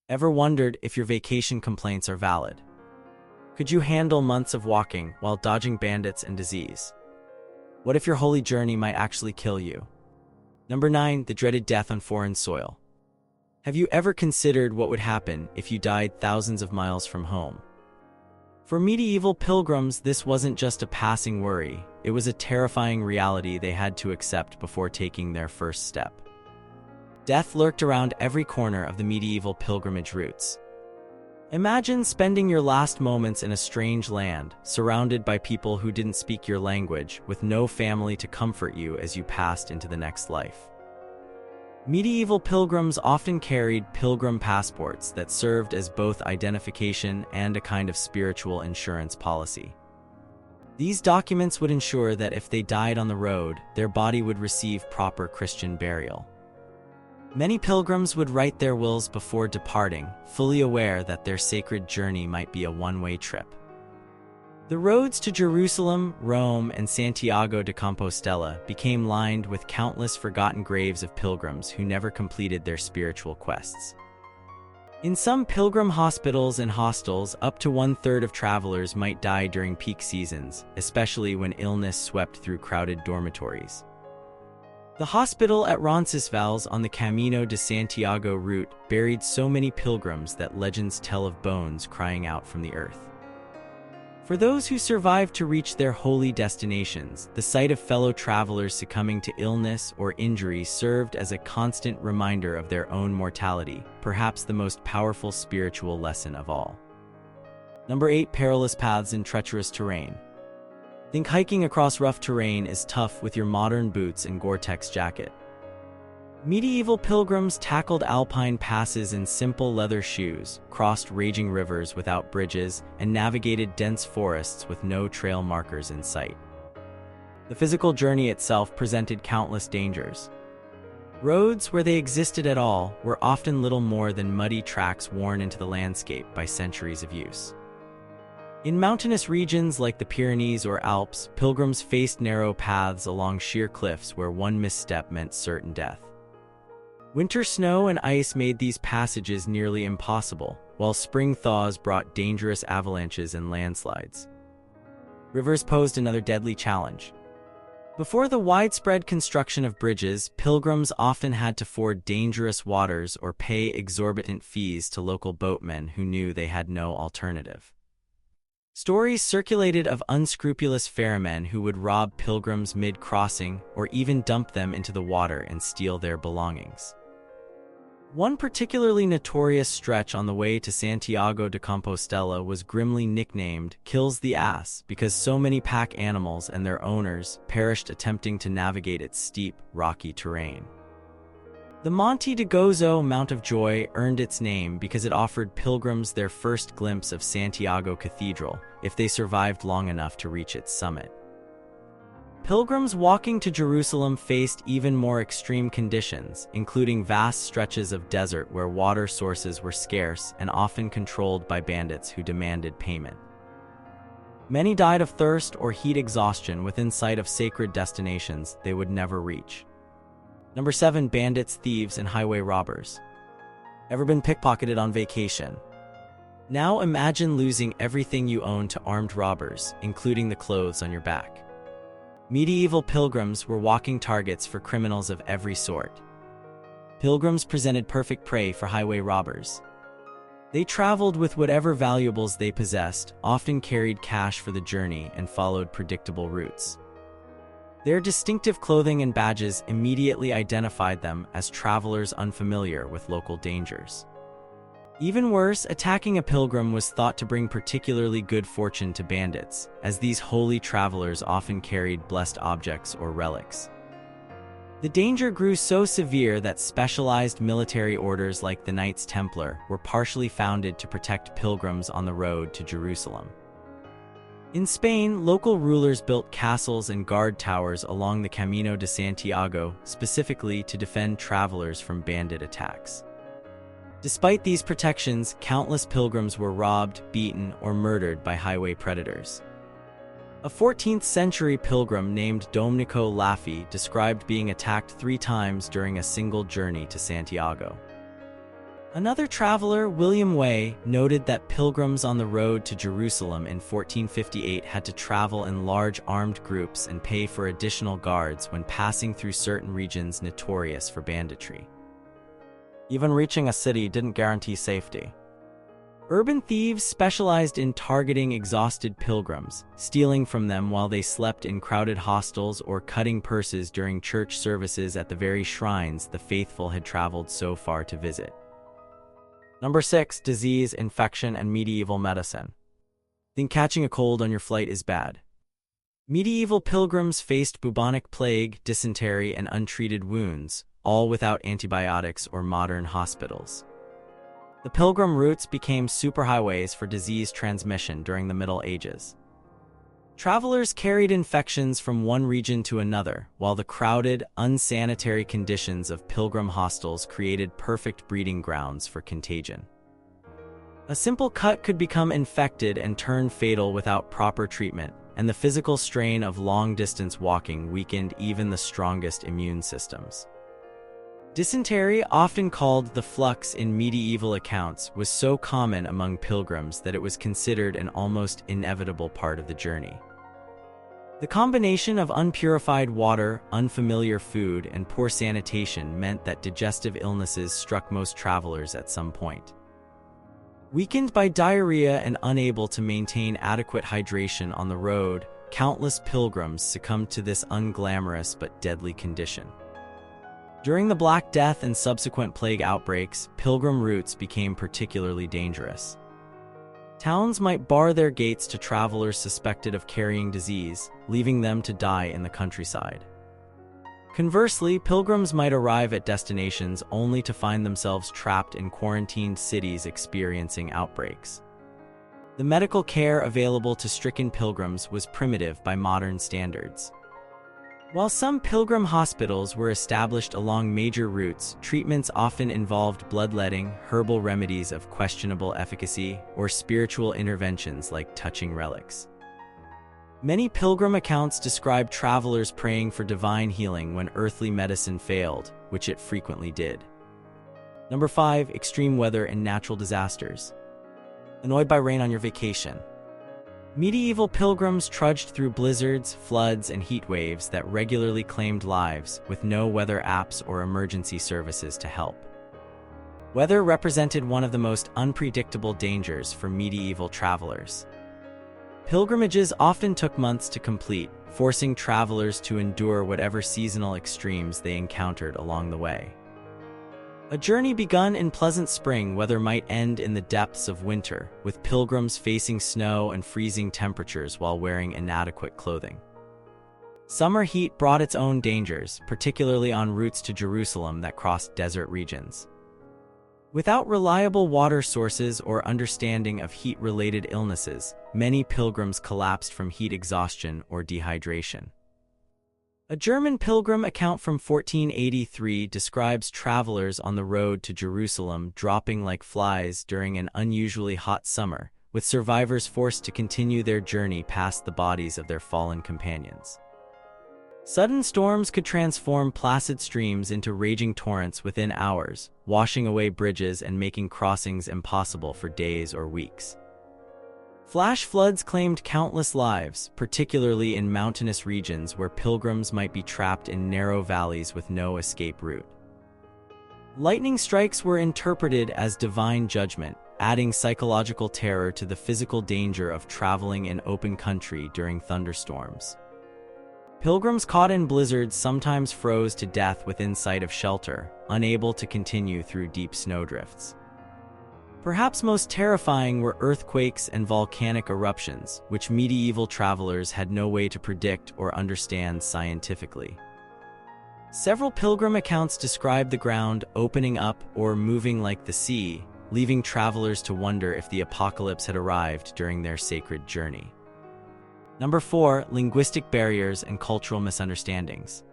Ever wondered if your vacation complaints are valid? Could you handle months of walking while dodging bandits and disease? What if your holy journey might actually kill you? Number 9. The dreaded death on foreign soil. Have you ever considered what would happen if you died thousands of miles from home? For medieval pilgrims, this wasn't just a passing worry, it was a terrifying reality they had to accept before taking their first step. Death lurked around every corner of the medieval pilgrimage routes. Imagine spending your last moments in a strange land, surrounded by people who didn't speak your language, with no family to comfort you as you passed into the next life. Medieval pilgrims often carried pilgrim passports that served as both identification and a kind of spiritual insurance policy. These documents would ensure that if they died on the road, their body would receive proper Christian burial. Many pilgrims would write their wills before departing, fully aware that their sacred journey might be a one-way trip. The roads to Jerusalem, Rome, and Santiago de Compostela became lined with countless forgotten graves of pilgrims who never completed their spiritual quests. In some pilgrim hospitals and hostels, up to one-third of travelers might die during peak seasons, especially when illness swept through crowded dormitories. The hospital at Roncesvalles on the Camino de Santiago route buried so many pilgrims that legends tell of bones crying out from the earth. For those who survived to reach their holy destinations, the sight of fellow travelers succumbing to illness or injury served as a constant reminder of their own mortality, perhaps the most powerful spiritual lesson of all. Number 8. Perilous paths in treacherous terrain. Think hiking across rough terrain is tough with your modern boots and Gore-Tex jacket. Medieval pilgrims tackled alpine passes in simple leather shoes, crossed raging rivers without bridges, and navigated dense forests with no trail markers in sight. The physical journey itself presented countless dangers. Roads, where they existed at all, were often little more than muddy tracks worn into the landscape by centuries of use. In mountainous regions like the Pyrenees or Alps, pilgrims faced narrow paths along sheer cliffs where one misstep meant certain death. Winter snow and ice made these passages nearly impossible, while spring thaws brought dangerous avalanches and landslides. Rivers posed another deadly challenge. Before the widespread construction of bridges, pilgrims often had to ford dangerous waters or pay exorbitant fees to local boatmen who knew they had no alternative. Stories circulated of unscrupulous ferrymen who would rob pilgrims mid-crossing or even dump them into the water and steal their belongings. One particularly notorious stretch on the way to Santiago de Compostela was grimly nicknamed "Kills the Ass" because so many pack animals and their owners perished attempting to navigate its steep, rocky terrain. The Monte de Gozo Mount of Joy earned its name because it offered pilgrims their first glimpse of Santiago Cathedral, if they survived long enough to reach its summit. Pilgrims walking to Jerusalem faced even more extreme conditions, including vast stretches of desert where water sources were scarce and often controlled by bandits who demanded payment. Many died of thirst or heat exhaustion within sight of sacred destinations they would never reach. Number 7. Bandits, thieves, and highway robbers. Ever been pickpocketed on vacation? Now imagine losing everything you own to armed robbers, including the clothes on your back. Medieval pilgrims were walking targets for criminals of every sort. Pilgrims presented perfect prey for highway robbers. They traveled with whatever valuables they possessed, often carried cash for the journey, and followed predictable routes. Their distinctive clothing and badges immediately identified them as travelers unfamiliar with local dangers. Even worse, attacking a pilgrim was thought to bring particularly good fortune to bandits, as these holy travelers often carried blessed objects or relics. The danger grew so severe that specialized military orders like the Knights Templar were partially founded to protect pilgrims on the road to Jerusalem. In Spain, local rulers built castles and guard towers along the Camino de Santiago, specifically to defend travelers from bandit attacks. Despite these protections, countless pilgrims were robbed, beaten, or murdered by highway predators. A 14th-century pilgrim named Domenico Laffi described being attacked 3 times during a single journey to Santiago. Another traveler, William Way, noted that pilgrims on the road to Jerusalem in 1458 had to travel in large armed groups and pay for additional guards when passing through certain regions notorious for banditry. Even reaching a city didn't guarantee safety. Urban thieves specialized in targeting exhausted pilgrims, stealing from them while they slept in crowded hostels or cutting purses during church services at the very shrines the faithful had traveled so far to visit. Number 6. Disease, infection, and medieval medicine. Think catching a cold on your flight is bad. Medieval pilgrims faced bubonic plague, dysentery, and untreated wounds, all without antibiotics or modern hospitals. The pilgrim routes became superhighways for disease transmission during the Middle Ages. Travelers carried infections from one region to another, while the crowded, unsanitary conditions of pilgrim hostels created perfect breeding grounds for contagion. A simple cut could become infected and turn fatal without proper treatment, and the physical strain of long-distance walking weakened even the strongest immune systems. Dysentery, often called the flux in medieval accounts, was so common among pilgrims that it was considered an almost inevitable part of the journey. The combination of unpurified water, unfamiliar food, and poor sanitation meant that digestive illnesses struck most travelers at some point. Weakened by diarrhea and unable to maintain adequate hydration on the road, countless pilgrims succumbed to this unglamorous but deadly condition. During the Black Death and subsequent plague outbreaks, pilgrim routes became particularly dangerous. Towns might bar their gates to travelers suspected of carrying disease, leaving them to die in the countryside. Conversely, pilgrims might arrive at destinations only to find themselves trapped in quarantined cities experiencing outbreaks. The medical care available to stricken pilgrims was primitive by modern standards. While some pilgrim hospitals were established along major routes, treatments often involved bloodletting, herbal remedies of questionable efficacy, or spiritual interventions like touching relics. Many pilgrim accounts describe travelers praying for divine healing when earthly medicine failed, which it frequently did. Number 5. Extreme weather and natural disasters. Annoyed by rain on your vacation? Medieval pilgrims trudged through blizzards, floods, and heat waves that regularly claimed lives, with no weather apps or emergency services to help. Weather represented one of the most unpredictable dangers for medieval travelers. Pilgrimages often took months to complete, forcing travelers to endure whatever seasonal extremes they encountered along the way. A journey begun in pleasant spring weather might end in the depths of winter, with pilgrims facing snow and freezing temperatures while wearing inadequate clothing. Summer heat brought its own dangers, particularly on routes to Jerusalem that crossed desert regions. Without reliable water sources or understanding of heat-related illnesses, many pilgrims collapsed from heat exhaustion or dehydration. A German pilgrim account from 1483 describes travelers on the road to Jerusalem dropping like flies during an unusually hot summer, with survivors forced to continue their journey past the bodies of their fallen companions. Sudden storms could transform placid streams into raging torrents within hours, washing away bridges and making crossings impossible for days or weeks. Flash floods claimed countless lives, particularly in mountainous regions where pilgrims might be trapped in narrow valleys with no escape route. Lightning strikes were interpreted as divine judgment, adding psychological terror to the physical danger of traveling in open country during thunderstorms. Pilgrims caught in blizzards sometimes froze to death within sight of shelter, unable to continue through deep snowdrifts. Perhaps most terrifying were earthquakes and volcanic eruptions, which medieval travelers had no way to predict or understand scientifically. Several pilgrim accounts describe the ground opening up or moving like the sea, leaving travelers to wonder if the apocalypse had arrived during their sacred journey. Number 4. Linguistic barriers and cultural misunderstandings.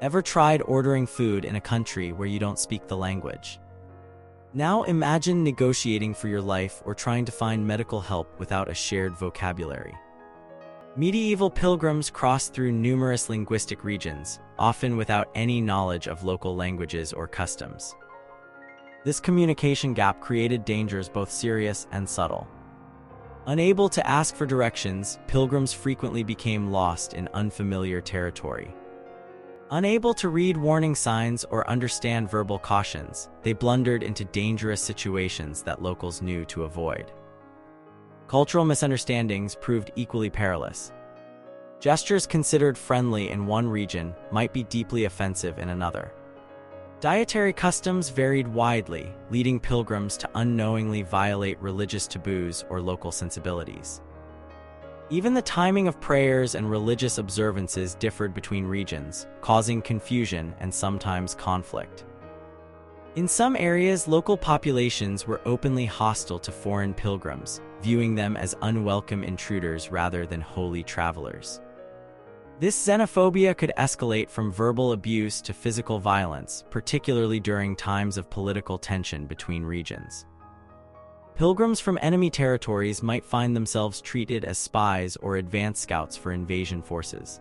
Ever tried ordering food in a country where you don't speak the language? Now imagine negotiating for your life or trying to find medical help without a shared vocabulary. Medieval pilgrims crossed through numerous linguistic regions, often without any knowledge of local languages or customs. This communication gap created dangers both serious and subtle. Unable to ask for directions, pilgrims frequently became lost in unfamiliar territory. Unable to read warning signs or understand verbal cautions, they blundered into dangerous situations that locals knew to avoid. Cultural misunderstandings proved equally perilous. Gestures considered friendly in one region might be deeply offensive in another. Dietary customs varied widely, leading pilgrims to unknowingly violate religious taboos or local sensibilities. Even the timing of prayers and religious observances differed between regions, causing confusion and sometimes conflict. In some areas, local populations were openly hostile to foreign pilgrims, viewing them as unwelcome intruders rather than holy travelers. This xenophobia could escalate from verbal abuse to physical violence, particularly during times of political tension between regions. Pilgrims from enemy territories might find themselves treated as spies or advance scouts for invasion forces.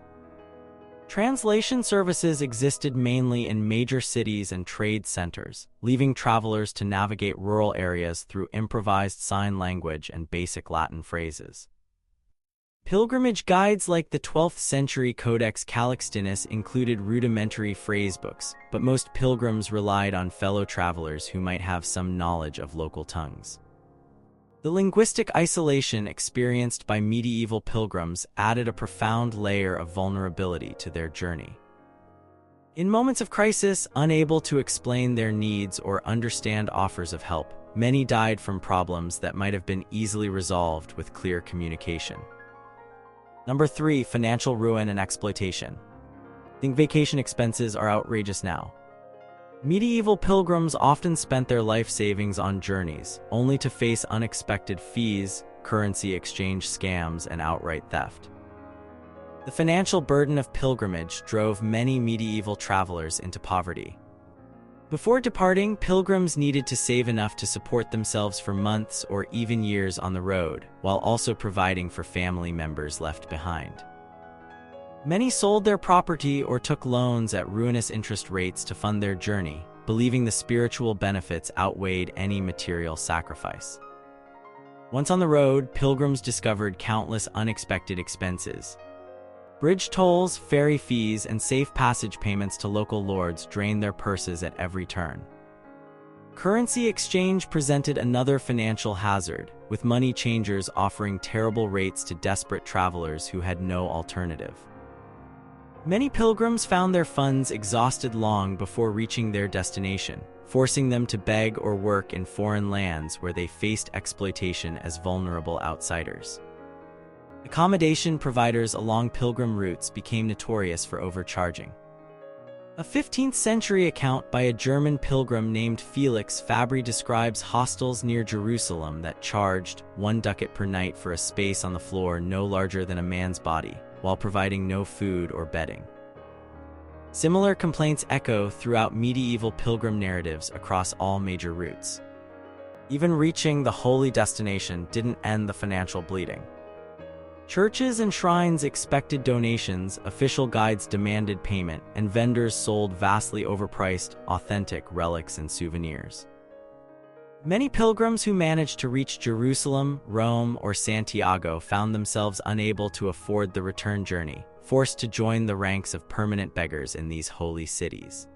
Translation services existed mainly in major cities and trade centers, leaving travelers to navigate rural areas through improvised sign language and basic Latin phrases. Pilgrimage guides like the 12th century Codex Calixtinus included rudimentary phrasebooks, but most pilgrims relied on fellow travelers who might have some knowledge of local tongues. The linguistic isolation experienced by medieval pilgrims added a profound layer of vulnerability to their journey. In moments of crisis, unable to explain their needs or understand offers of help, many died from problems that might have been easily resolved with clear communication. Number 3, financial ruin and exploitation. Think vacation expenses are outrageous now. Medieval pilgrims often spent their life savings on journeys, only to face unexpected fees, currency exchange scams, and outright theft. The financial burden of pilgrimage drove many medieval travelers into poverty. Before departing, pilgrims needed to save enough to support themselves for months or even years on the road, while also providing for family members left behind. Many sold their property or took loans at ruinous interest rates to fund their journey, believing the spiritual benefits outweighed any material sacrifice. Once on the road, pilgrims discovered countless unexpected expenses. Bridge tolls, ferry fees, and safe passage payments to local lords drained their purses at every turn. Currency exchange presented another financial hazard, with money changers offering terrible rates to desperate travelers who had no alternative. Many pilgrims found their funds exhausted long before reaching their destination, forcing them to beg or work in foreign lands where they faced exploitation as vulnerable outsiders. Accommodation providers along pilgrim routes became notorious for overcharging. A 15th century account by a German pilgrim named Felix Fabry describes hostels near Jerusalem that charged 1 ducat per night for a space on the floor no larger than a man's body, while providing no food or bedding. Similar complaints echo throughout medieval pilgrim narratives across all major routes. Even reaching the holy destination didn't end the financial bleeding. Churches and shrines expected donations, official guides demanded payment, and vendors sold vastly overpriced, authentic relics and souvenirs. Many pilgrims who managed to reach Jerusalem, Rome, or Santiago found themselves unable to afford the return journey, forced to join the ranks of permanent beggars in these holy cities.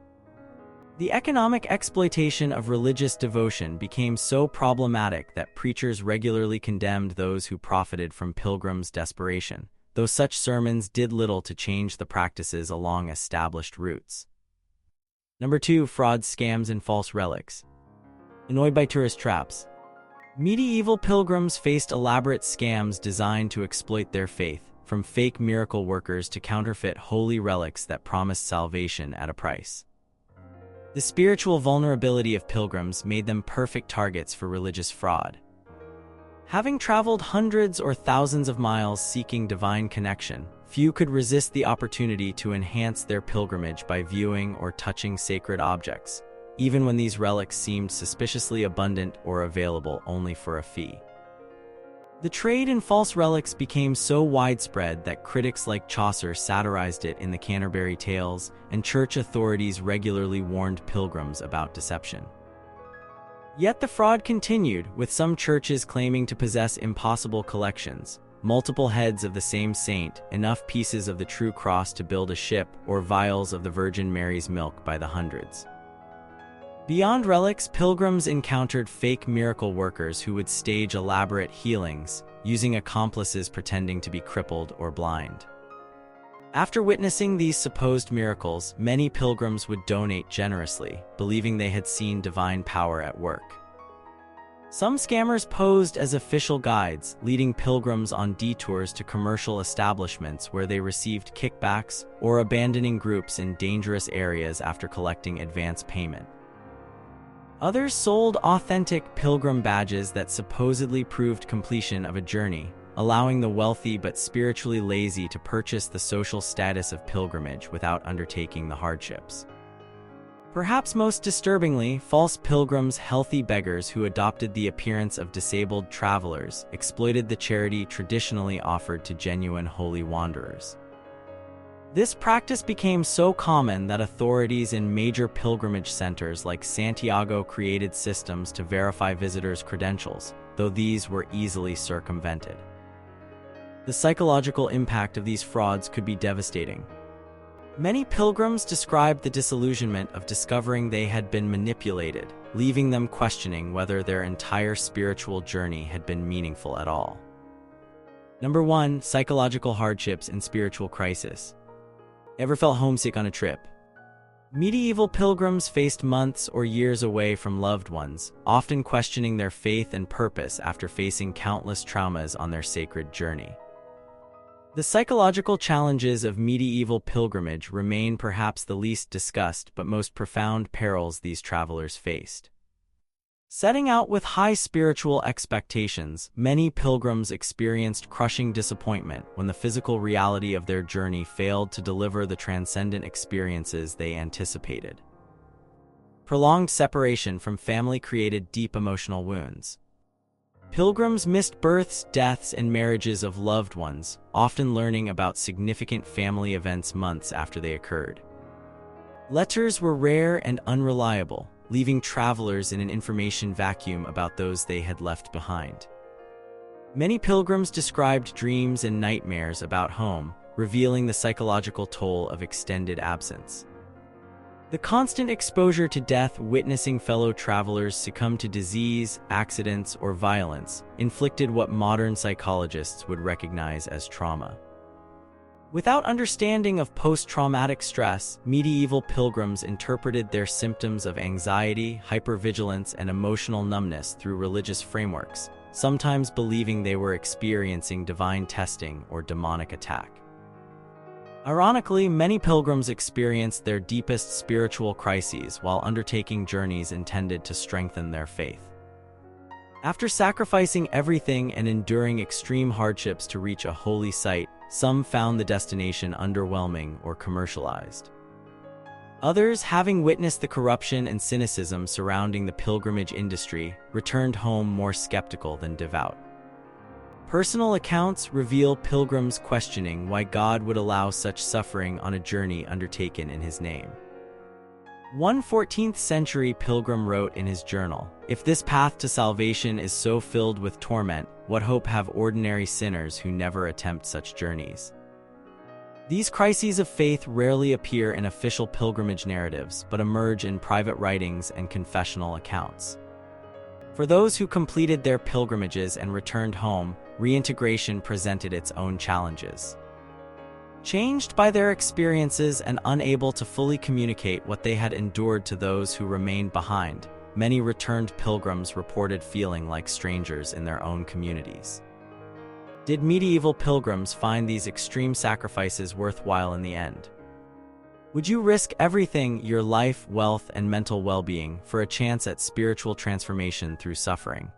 The economic exploitation of religious devotion became so problematic that preachers regularly condemned those who profited from pilgrims' desperation, though such sermons did little to change the practices along established routes. Number 2, fraud, scams, and false relics. Annoyed by tourist traps. Medieval pilgrims faced elaborate scams designed to exploit their faith, from fake miracle workers to counterfeit holy relics that promised salvation at a price. The spiritual vulnerability of pilgrims made them perfect targets for religious fraud. Having traveled hundreds or thousands of miles seeking divine connection, few could resist the opportunity to enhance their pilgrimage by viewing or touching sacred objects, even when these relics seemed suspiciously abundant or available only for a fee. The trade in false relics became so widespread that critics like Chaucer satirized it in the Canterbury Tales, and church authorities regularly warned pilgrims about deception. Yet the fraud continued, with some churches claiming to possess impossible collections, multiple heads of the same saint, enough pieces of the true cross to build a ship, or vials of the Virgin Mary's milk by the hundreds. Beyond relics, pilgrims encountered fake miracle workers who would stage elaborate healings, using accomplices pretending to be crippled or blind. After witnessing these supposed miracles, many pilgrims would donate generously, believing they had seen divine power at work. Some scammers posed as official guides, leading pilgrims on detours to commercial establishments where they received kickbacks, or abandoning groups in dangerous areas after collecting advance payment. Others sold authentic pilgrim badges that supposedly proved completion of a journey, allowing the wealthy but spiritually lazy to purchase the social status of pilgrimage without undertaking the hardships. Perhaps most disturbingly, false pilgrims, healthy beggars who adopted the appearance of disabled travelers, exploited the charity traditionally offered to genuine holy wanderers. This practice became so common that authorities in major pilgrimage centers like Santiago created systems to verify visitors' credentials, though these were easily circumvented. The psychological impact of these frauds could be devastating. Many pilgrims described the disillusionment of discovering they had been manipulated, leaving them questioning whether their entire spiritual journey had been meaningful at all. Number 1. Psychological hardships and spiritual crisis. Ever felt homesick on a trip? Medieval pilgrims faced months or years away from loved ones, often questioning their faith and purpose after facing countless traumas on their sacred journey. The psychological challenges of medieval pilgrimage remain perhaps the least discussed but most profound perils these travelers faced. Setting out with high spiritual expectations, many pilgrims experienced crushing disappointment when the physical reality of their journey failed to deliver the transcendent experiences they anticipated. Prolonged separation from family created deep emotional wounds. Pilgrims missed births, deaths, and marriages of loved ones, often learning about significant family events months after they occurred. Letters were rare and unreliable, leaving travelers in an information vacuum about those they had left behind. Many pilgrims described dreams and nightmares about home, revealing the psychological toll of extended absence. The constant exposure to death, witnessing fellow travelers succumb to disease, accidents, or violence, inflicted what modern psychologists would recognize as trauma. Without understanding of post-traumatic stress, medieval pilgrims interpreted their symptoms of anxiety, hypervigilance, and emotional numbness through religious frameworks, sometimes believing they were experiencing divine testing or demonic attack. Ironically, many pilgrims experienced their deepest spiritual crises while undertaking journeys intended to strengthen their faith. After sacrificing everything and enduring extreme hardships to reach a holy site, some found the destination underwhelming or commercialized. Others, having witnessed the corruption and cynicism surrounding the pilgrimage industry, returned home more skeptical than devout. Personal accounts reveal pilgrims questioning why God would allow such suffering on a journey undertaken in His name. One 14th-century pilgrim wrote in his journal, "If this path to salvation is so filled with torment, what hope have ordinary sinners who never attempt such journeys?" These crises of faith rarely appear in official pilgrimage narratives, but emerge in private writings and confessional accounts. For those who completed their pilgrimages and returned home, reintegration presented its own challenges. Changed by their experiences and unable to fully communicate what they had endured to those who remained behind, many returned pilgrims reported feeling like strangers in their own communities. Did medieval pilgrims find these extreme sacrifices worthwhile in the end? Would you risk everything, your life, wealth, and mental well-being, for a chance at spiritual transformation through suffering?